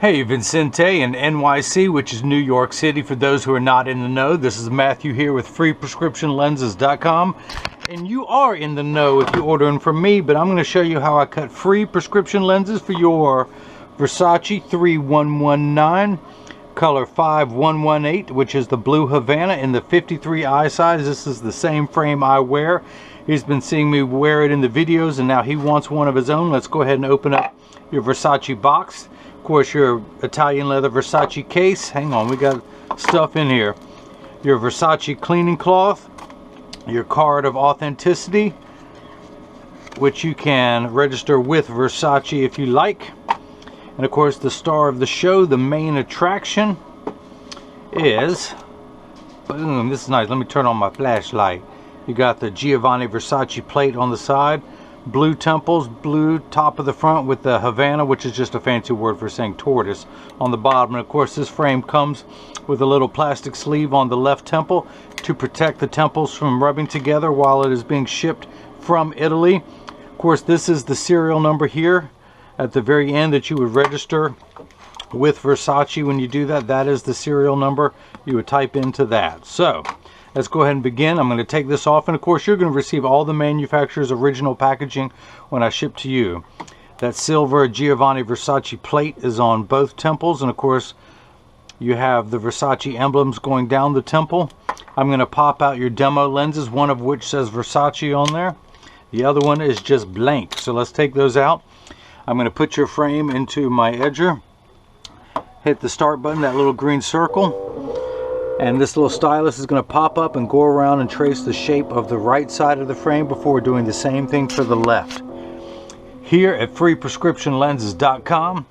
Hey, Vincente in NYC, which is New York City for those who are not in the know. This is Matthew here with freeprescriptionlenses.com. And you are in the know if you're ordering from me, but I'm going to show you how I cut free prescription lenses for your Versace 3119, color 5118, which is the blue Havana in the 53i size. This is the same frame I wear. He's been seeing me wear it in the videos, and now he wants one of his own. Let's go ahead and open up your Versace box. Of course, your Italian leather Versace case. Hang on, we got stuff in here. Your Versace cleaning cloth, your card of authenticity, which you can register with Versace if you like. And of course, the star of the show, the main attraction, is, this is nice. Let me turn on my flashlight. You got the Giovanni Versace plate on the side. Blue temples, blue top of the front with the Havana, which is just a fancy word for saying tortoise, on the bottom. And of course, this frame comes with a little plastic sleeve on the left temple to protect the temples from rubbing together while it is being shipped from Italy. Of course, this is the serial number here at the very end that you would register with Versace. When you do that, that is the serial number you would type into that. So let's go ahead and begin. I'm going to take this off, and of course you're going to receive all the manufacturer's original packaging when I ship to you. That silver Giovanni Versace plate is on both temples, and of course you have the Versace emblems going down the temple. I'm going to pop out your demo lenses, one of which says Versace on there. The other one is just blank. So let's take those out. I'm going to put your frame into my edger. Hit the start button, that little green circle. And this little stylus is going to pop up and go around and trace the shape of the right side of the frame before doing the same thing for the left. Here at freeprescriptionlenses.com,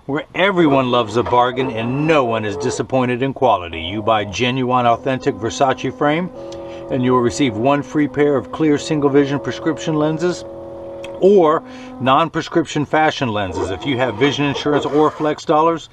where everyone loves a bargain and no one is disappointed in quality. You buy genuine, authentic Versace frame, and you will receive one free pair of clear single vision prescription lenses or non-prescription fashion lenses. If you have vision insurance or flex dollars,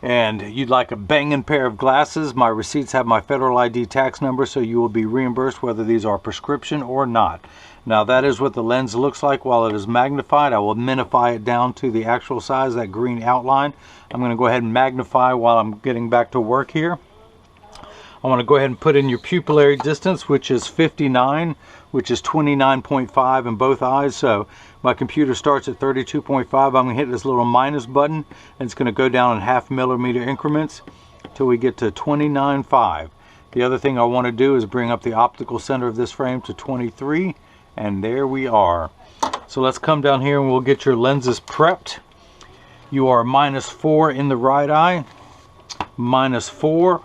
and you'd like a banging pair of glasses, my receipts have my federal ID tax number, so you will be reimbursed whether these are prescription or not. Now that is what the lens looks like while it is magnified. I will minify it down to the actual size, that green outline. I'm going to go ahead and magnify while I'm getting back to work here. I want to go ahead and put in your pupillary distance, which is 59, which is 29.5 in both eyes. So my computer starts at 32.5. I'm going to hit this little minus button, and it's going to go down in 0.5 millimeter increments until we get to 29.5. The other thing I want to do is bring up the optical center of this frame to 23, and there we are. So let's come down here and we'll get your lenses prepped. You are -4 in the right eye, -4.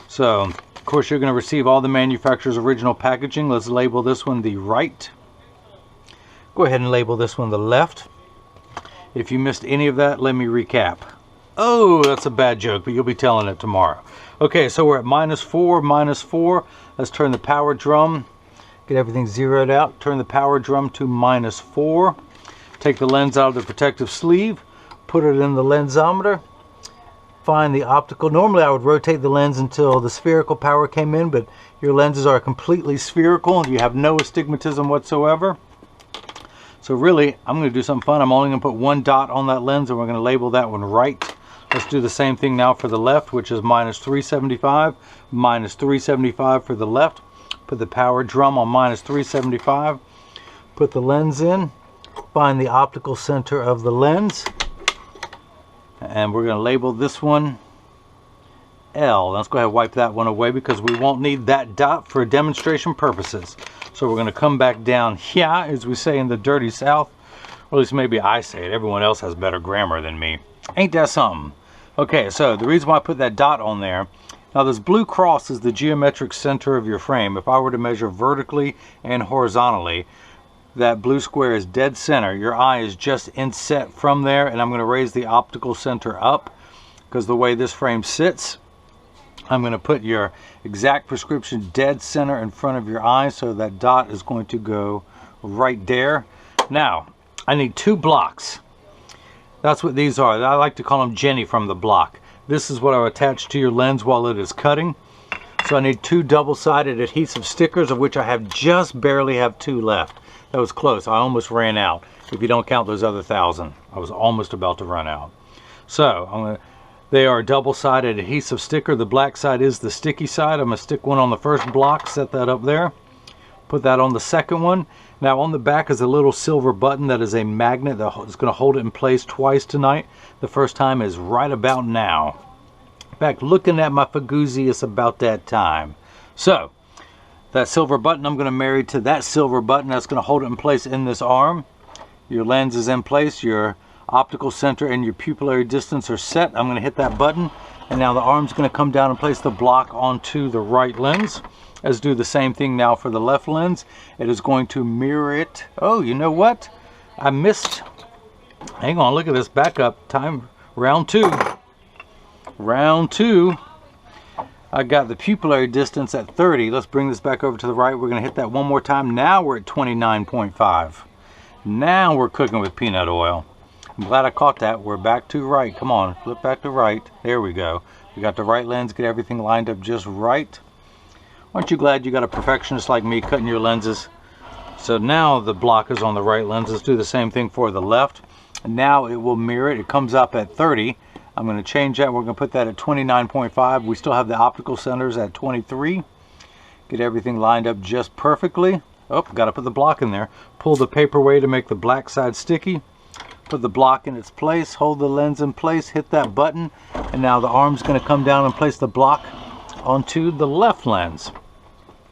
So, of course, you're going to receive all the manufacturer's original packaging. Let's label this one the right. Go ahead and label this one the left. If you missed any of that, let me recap. Oh, that's a bad joke, but you'll be telling it tomorrow. Okay, so we're at -4, -4. Let's turn the power drum. Get everything zeroed out. Turn the power drum to -4. Take the lens out of the protective sleeve. Put it in the lensometer. Find the optical. Normally I would rotate the lens until the spherical power came in, but your lenses are completely spherical and you have no astigmatism whatsoever. So really, I'm going to do something fun. I'm only going to put one dot on that lens, and we're going to label that one right. Let's do the same thing now for the left, which is -375, -375 for the left. Put the power drum on -375. Put the lens in. Find the optical center of the lens. And we're going to label this one L. Let's go ahead and wipe that one away because we won't need that dot for demonstration purposes. So we're going to come back down here, as we say in the dirty South. Or at least maybe I say it. Everyone else has better grammar than me. Ain't that something? Okay, so the reason why I put that dot on there, now this blue cross is the geometric center of your frame. If I were to measure vertically and horizontally, that blue square is dead center. Your eye is just inset from there, and I'm going to raise the optical center up because the way this frame sits, I'm going to put your exact prescription dead center in front of your eye, so that dot is going to go right there. Now, I need 2 blocks. That's what these are. I like to call them Jenny from the block. This is what I attach to your lens while it is cutting. So I need 2 double-sided adhesive stickers, of which I have just barely have 2 left. That was close. I almost ran out. If you don't count those other 1,000, I was almost about to run out. So they are double-sided adhesive sticker. The black side is the sticky side. I'm going to stick one on the first block, set that up there. Put that on the second one. Now on the back is a little silver button that is a magnet that is going to hold it in place twice tonight. The first time is right about now. In fact, looking at my Faguzzi, it's about that time. So that silver button I'm going to marry to that silver button that's going to hold it in place in this arm. Your lens is in place, your optical center and your pupillary distance are set. I'm going to hit that button, and now the arm's going to come down and place the block onto the right lens. Let's do the same thing now for the left lens. It is going to mirror it. Oh, you know what? I missed. Hang on, look at this backup time. Round two. Round two. I got the pupillary distance at 30. Let's bring this back over to the right. We're going to hit that one more time. Now we're at 29.5. Now we're cooking with peanut oil. I'm glad I caught that. We're back to right. Come on, flip back to right. There we go. We got the right lens, get everything lined up just right. Aren't you glad you got a perfectionist like me cutting your lenses? So now the block is on the right lens. Let's do the same thing for the left. And now it will mirror it. It comes up at 30. I'm going to change that. We're going to put that at 29.5. We still have the optical centers at 23. Get everything lined up just perfectly. Oh, got to put the block in there. Pull the paper away to make the black side sticky. Put the block in its place. Hold the lens in place. Hit that button. And now the arm's going to come down and place the block onto the left lens.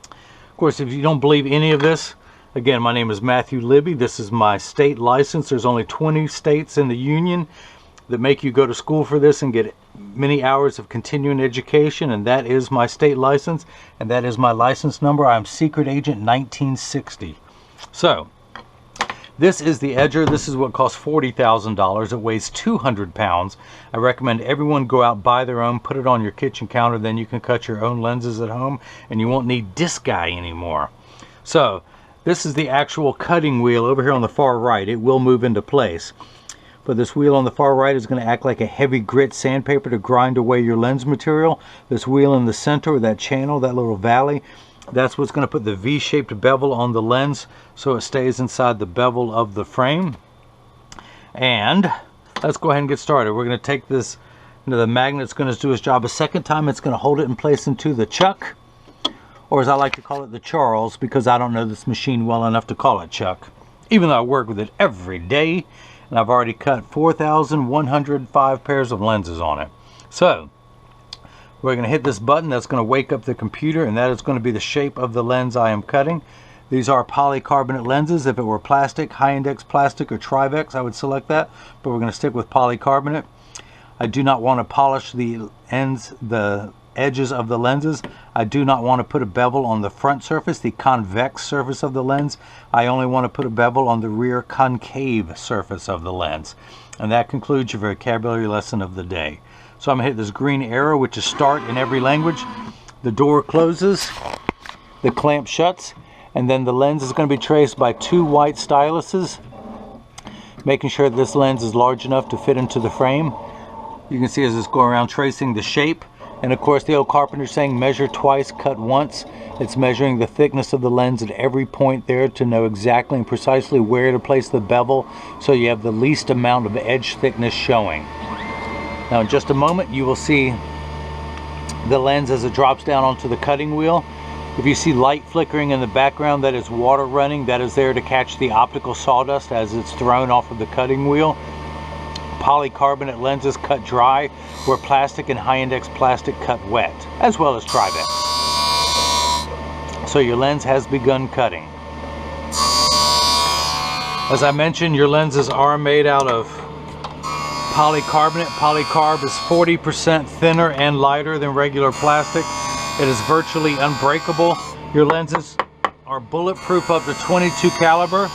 Of course, if you don't believe any of this, again, my name is Matthew Libby. This is my state license. There's only 20 states in the union that make you go to school for this and get many hours of continuing education, and that is my state license, and that is my license number. I'm Secret Agent 1960. So this is the edger. This is what costs $40,000. It weighs 200 pounds. I recommend everyone go out, buy their own, put it on your kitchen counter. Then you can cut your own lenses at home, and you won't need this guy anymore. So this is the actual cutting wheel over here on the far right. It will move into place. But this wheel on the far right is going to act like a heavy grit sandpaper to grind away your lens material. This wheel in the center, that channel, that little valley, that's what's going to put the V-shaped bevel on the lens so it stays inside the bevel of the frame. And let's go ahead and get started. We're going to take this, the magnet's going to do its job a second time. It's going to hold it in place into the chuck, or as I like to call it, the Charles, because I don't know this machine well enough to call it chuck, even though I work with it every day, and I've already cut 4,105 pairs of lenses on it. So we're going to hit this button. That's going to wake up the computer, and that is going to be the shape of the lens I am cutting. These are polycarbonate lenses. If it were plastic, high index plastic or Trivex, I would select that, but we're going to stick with polycarbonate. I do not want to polish the ends, the edges of the lenses. I do not want to put a bevel on the front surface, the convex surface of the lens. I only want to put a bevel on the rear concave surface of the lens. And that concludes your vocabulary lesson of the day. So I'm going to hit this green arrow, which is start in every language. The door closes, the clamp shuts, and then the lens is going to be traced by 2 white styluses, making sure this lens is large enough to fit into the frame. You can see as it's going around tracing the shape. And of course the old carpenter saying measure twice, cut once. It's measuring the thickness of the lens at every point there to know exactly and precisely where to place the bevel so you have the least amount of edge thickness showing. Now in just a moment you will see the lens as it drops down onto the cutting wheel. If you see light flickering in the background, that is water running. That is there to catch the optical sawdust as it's thrown off of the cutting wheel. Polycarbonate lenses cut dry, where plastic and high index plastic cut wet, as well as Trivex. So your lens has begun cutting. As I mentioned, your lenses are made out of polycarbonate. Polycarb is 40% thinner and lighter than regular plastic. It is virtually unbreakable. Your lenses are bulletproof up to 22 caliber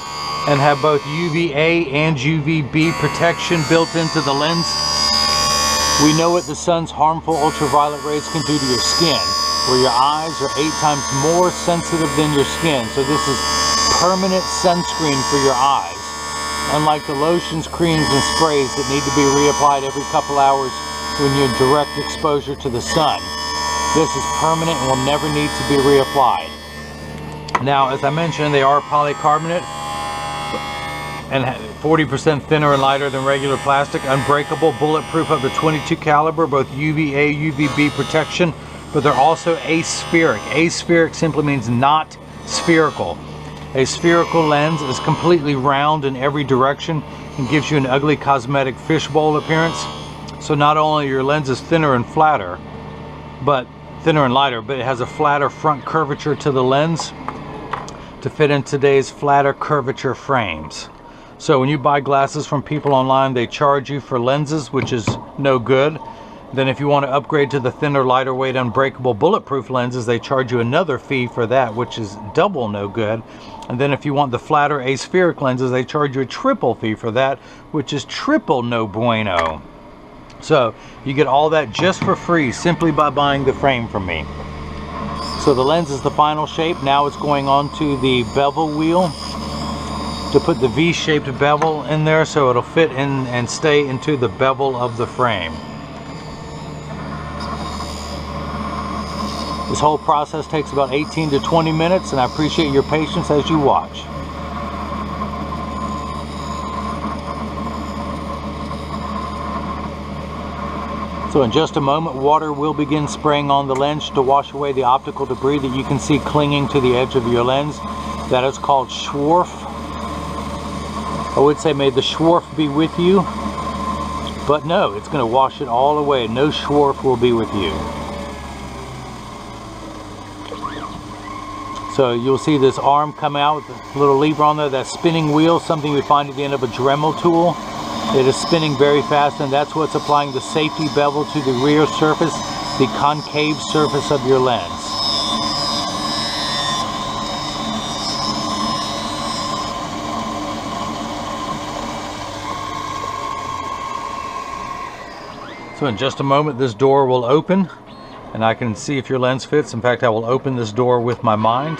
and have both UVA and UVB protection built into the lens. We know what the sun's harmful ultraviolet rays can do to your skin, where your eyes are 8 times more sensitive than your skin. So this is permanent sunscreen for your eyes. Unlike the lotions, creams, and sprays that need to be reapplied every couple hours when you're in direct exposure to the sun, this is permanent and will never need to be reapplied. Now, as I mentioned, they are polycarbonate. and 40% thinner and lighter than regular plastic. Unbreakable, bulletproof, up to 22 caliber, both UVA, UVB protection, but they're also aspheric. Aspheric simply means not spherical. A spherical lens is completely round in every direction and gives you an ugly cosmetic fishbowl appearance. So not only are your lenses thinner and lighter, but it has a flatter front curvature to the lens to fit in today's flatter curvature frames. So when you buy glasses from people online, they charge you for lenses, which is no good. Then if you want to upgrade to the thinner, lighter weight, unbreakable, bulletproof lenses, they charge you another fee for that, which is double no good. And then if you want the flatter aspheric lenses, they charge you a triple fee for that, which is triple no bueno. So you get all that just for free simply by buying the frame from me. So the lens is the final shape. Now it's going on to the bevel wheel to put the V-shaped bevel in there so it'll fit in and stay into the bevel of the frame. This whole process takes about 18 to 20 minutes, and I appreciate your patience as you watch. So in just a moment, water will begin spraying on the lens to wash away the optical debris that you can see clinging to the edge of your lens. That is called swarf. I would say may the swarf be with you, but no, it's going to wash it all away. No swarf will be with you. So you'll see this arm come out with a little lever on there, that spinning wheel, something we find at the end of a Dremel tool. It is spinning very fast, and that's what's applying the safety bevel to the rear surface, the concave surface of your lens. So in just a moment, this door will open, and I can see if your lens fits. In fact, I will open this door with my mind.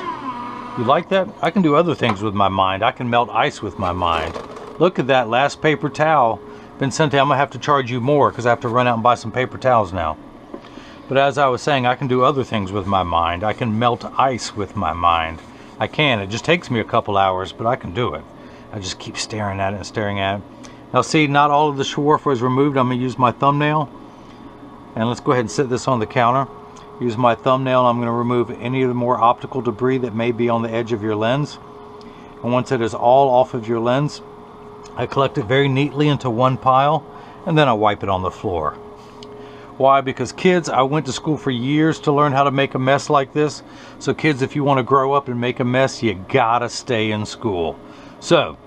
You like that? I can do other things with my mind. I can melt ice with my mind. Look at that last paper towel. Vincente, I'm gonna have to charge you more because I have to run out and buy some paper towels now. But as I was saying, I can do other things with my mind. I can melt ice with my mind. I can. It just takes me a couple hours, but I can do it. I just keep staring at it and staring at it. Now see, not all of the swarf was removed. I'm gonna use my thumbnail. And let's go ahead and set this on the counter. Use my thumbnail. I'm gonna remove any of the more optical debris that may be on the edge of your lens. And once it is all off of your lens, I collect it very neatly into one pile, and then I wipe it on the floor. Why? Because kids, I went to school for years to learn how to make a mess like this. So kids, if you want to grow up and make a mess, you gotta stay in school. So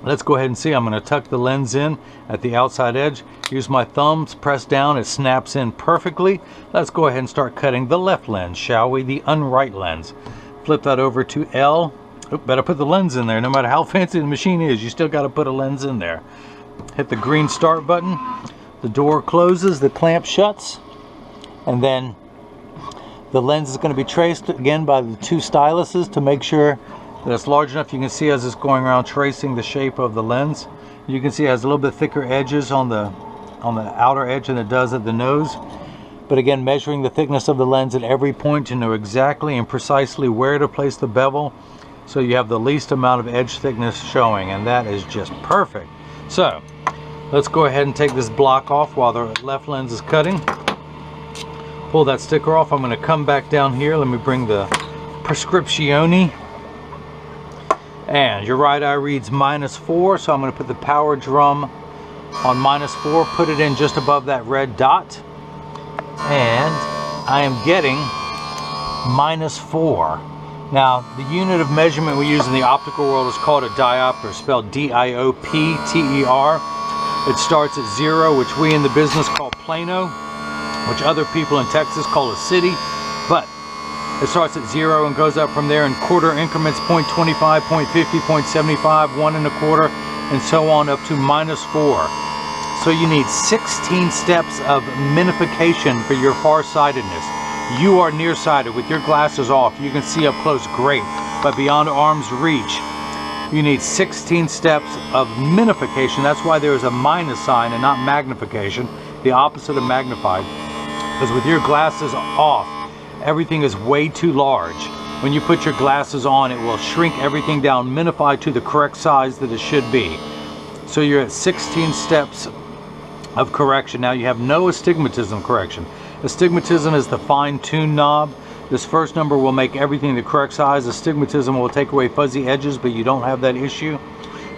let's go ahead and see. I'm going to tuck the lens in at the outside edge. Use my thumbs, press down, it snaps in perfectly. Let's go ahead and start cutting the left lens, shall we? The unright lens. Flip that over to L. Oop, better put the lens in there. No matter how fancy the machine is, you still got to put a lens in there. Hit the green start button. The door closes, the clamp shuts, and then the lens is going to be traced again by the two styluses to make sure that it's large enough. You can see as it's going around tracing the shape of the lens. You can see it has a little bit thicker edges on the outer edge than it does at the nose. But again, measuring the thickness of the lens at every point to know exactly and precisely where to place the bevel, so you have the least amount of edge thickness showing, and that is just perfect. So let's go ahead and take this block off while the left lens is cutting. Pull that sticker off. I'm going to come back down here. Let me bring the prescriptione. And your right eye reads -4, so I'm going to put the power drum on -4, put it in just above that red dot, and I am getting -4. Now, the unit of measurement we use in the optical world is called a diopter, spelled D-I-O-P-T-E-R. It starts at 0, which we in the business call Plano, which other people in Texas call a city, but it starts at 0 and goes up from there in quarter increments, 0.25, 0.50, 0.75, 1 1/4, and so on up to -4. So you need 16 steps of minification for your farsightedness. You are nearsighted with your glasses off. You can see up close great, but beyond arm's reach, you need 16 steps of minification. That's why there is a minus sign and not magnification, the opposite of magnified. Because with your glasses off, everything is way too large. when you put your glasses on, it will shrink everything down, minify to the correct size that it should be. So you're at 16 steps of correction. Now you have no astigmatism correction. Astigmatism is the fine-tuned knob. This first number will make everything the correct size. Astigmatism will take away fuzzy edges, but you don't have that issue.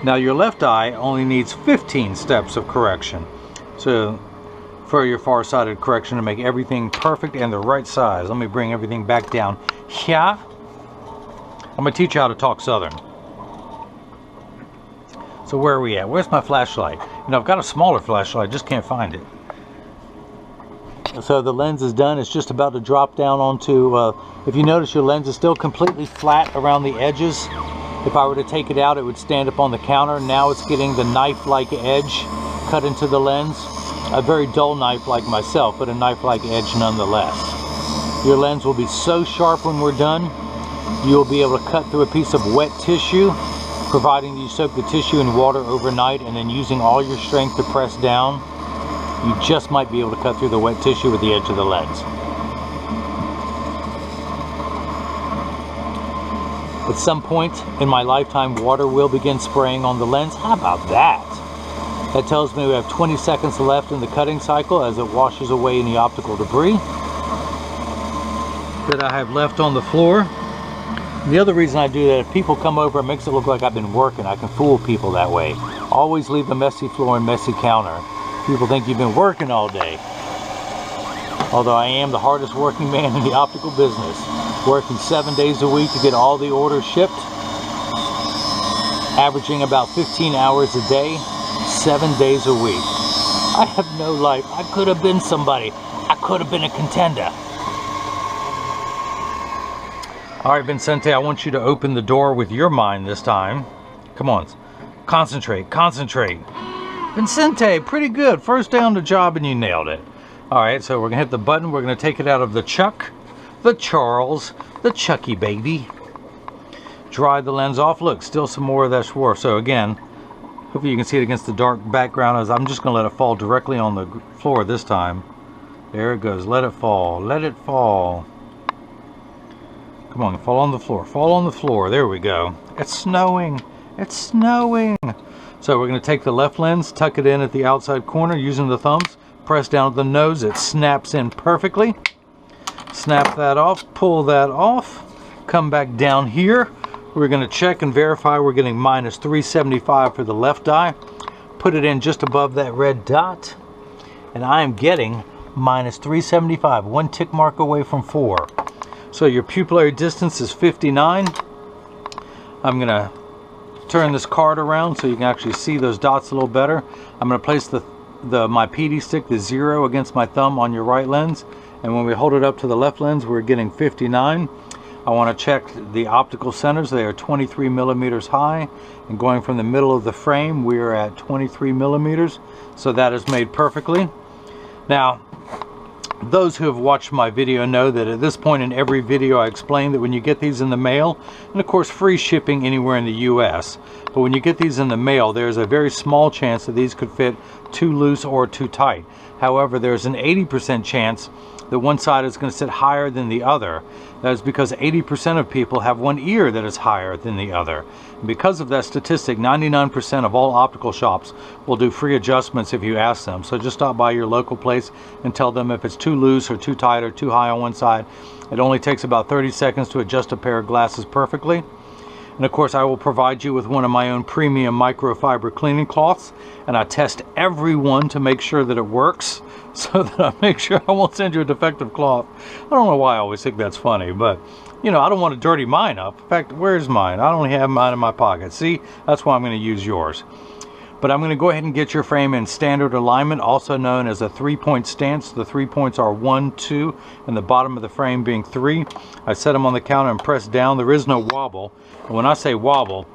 Now your left eye only needs 15 steps of correction. So for your far-sided correction to make everything perfect and the right size. Let me bring everything back down. Yeah. I'm going to teach you how to talk Southern. So where are we at? Where's my flashlight? You know, I've got a smaller flashlight, just can't find it. So the lens is done. It's just about to drop down onto, if you notice, your lens is still completely flat around the edges. If I were to take it out, it would stand up on the counter. Now it's getting the knife-like edge cut into the lens. A very dull knife like myself, but a knife-like edge nonetheless. Your lens will be so sharp when we're done, you'll be able to cut through a piece of wet tissue, providing you soak the tissue in water overnight and then using all your strength to press down. You just might be able to cut through the wet tissue with the edge of the lens. At some point in my lifetime, water will begin spraying on the lens. How about that? That tells me we have 20 seconds left in the cutting cycle as it washes away any optical debris that I have left on the floor. The other reason I do that, if people come over, it makes it look like I've been working. I can fool people that way. Always leave a messy floor and messy counter. People think you've been working all day. Although I am the hardest working man in the optical business. Working 7 days a week to get all the orders shipped. Averaging about 15 hours a day, 7 days a week. I have no life. I could have been somebody. I could have been a contender. All right, Vincente, I want you to open the door with your mind this time. Come on, concentrate, concentrate. Vincente, pretty good. First day on the job and you nailed it. All right, so we're gonna hit the button. We're gonna take it out of the Chuck, the Charles, the Chucky baby. Dry the lens off. Look, still some more of that swarf. So again, hopefully you can see it against the dark background. As I'm just gonna let it fall directly on the floor this time. There it goes. Let it fall. Let it fall. Come on, fall on the floor. Fall on the floor. There we go. It's snowing. It's snowing. So we're going to take the left lens, tuck it in at the outside corner using the thumbs, press down at the nose. It snaps in perfectly. Snap that off, pull that off, come back down here. We're going to check and verify we're getting minus 375 for the left eye. Put it in just above that red dot. And I am getting minus 375, one tick mark away from 4. So your pupillary distance is 59. I'm going to turn this card around so you can actually see those dots a little better. I'm going to place my PD stick, the 0, against my thumb on your right lens. And when we hold it up to the left lens, we're getting 59. I want to check the optical centers. They are 23 millimeters high. And going from the middle of the frame, we are at 23 millimeters. So that is made perfectly. Now, those who have watched my video know that at this point in every video I explain that when you get these in the mail, and of course free shipping anywhere in the US, but when you get these in the mail, there's a very small chance that these could fit too loose or too tight. However, there's an 80% chance that one side is going to sit higher than the other. That is because 80% of people have one ear that is higher than the other. And because of that statistic, 99% of all optical shops will do free adjustments if you ask them. So just stop by your local place and tell them if it's too loose or too tight or too high on one side. It only takes about 30 seconds to adjust a pair of glasses perfectly. And of course, I will provide you with one of my own premium microfiber cleaning cloths, and I test every one to make sure that it works, so that I make sure I won't send you a defective cloth. I don't know why I always think that's funny, but you know, I don't want to dirty mine up. In fact, where's mine? I only have mine in my pocket. See, that's why I'm going to use yours. But I'm going to go ahead and get your frame in standard alignment, also known as a 3-point stance. The 3 points are 1, 2, and the bottom of the frame being 3. I set them on the counter and press down. There is no wobble. And when I say wobble,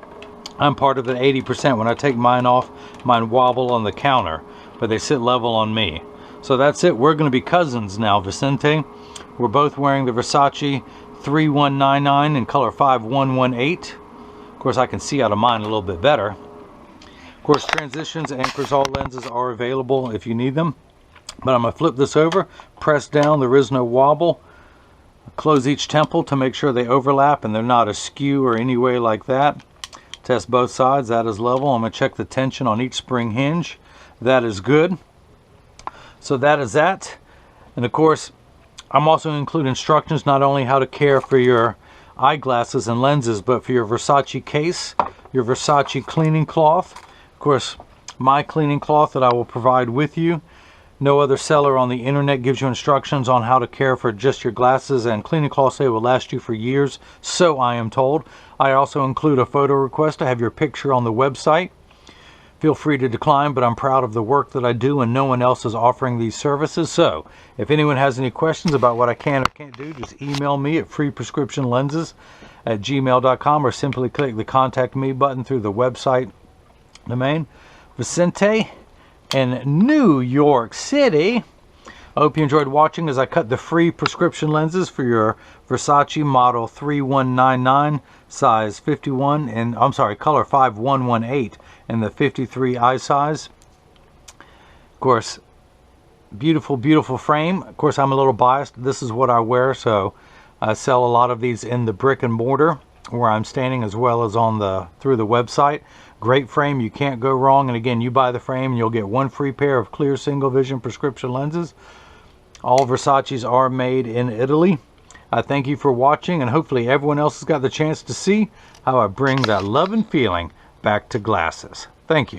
I'm part of the 80%. When I take mine off, mine wobble on the counter, but they sit level on me. So that's it. We're going to be cousins now, Vicente. We're both wearing the Versace 3199 in color 5118. Of course, I can see out of mine a little bit better. Of course, transitions and Crizal lenses are available if you need them. But I'm going to flip this over, press down, there is no wobble. Close each temple to make sure they overlap and they're not askew or any way like that. Test both sides. That is level. I'm going to check the tension on each spring hinge. That is good. So that is that. And of course, I'm also going to include instructions not only how to care for your eyeglasses and lenses, but for your Versace case, your Versace cleaning cloth. Of course, my cleaning cloth that I will provide with you. No other seller on the internet gives you instructions on how to care for just your glasses and cleaning cloths. They will last you for years, so I am told. I also include a photo request to have your picture on the website. Feel free to decline, but I'm proud of the work that I do and no one else is offering these services. So if anyone has any questions about what I can or can't do, just email me at freeprescriptionlenses@gmail.com or simply click the contact me button through the website domain. Vicente in New York City. I hope you enjoyed watching as I cut the free prescription lenses for your Versace model 3199 size 51 and color 5118 in the 53 eye size. Of course, beautiful frame. Of course, I'm a little biased. This is what I wear, so I sell a lot of these in the brick and mortar where I'm standing, as well as on through the website. Great frame, you can't go wrong. And again, you buy the frame and you'll get one free pair of clear single vision prescription lenses. All Versace's are made in Italy. I thank you for watching, and hopefully everyone else has got the chance to see how I bring that love and feeling back to glasses. Thank you.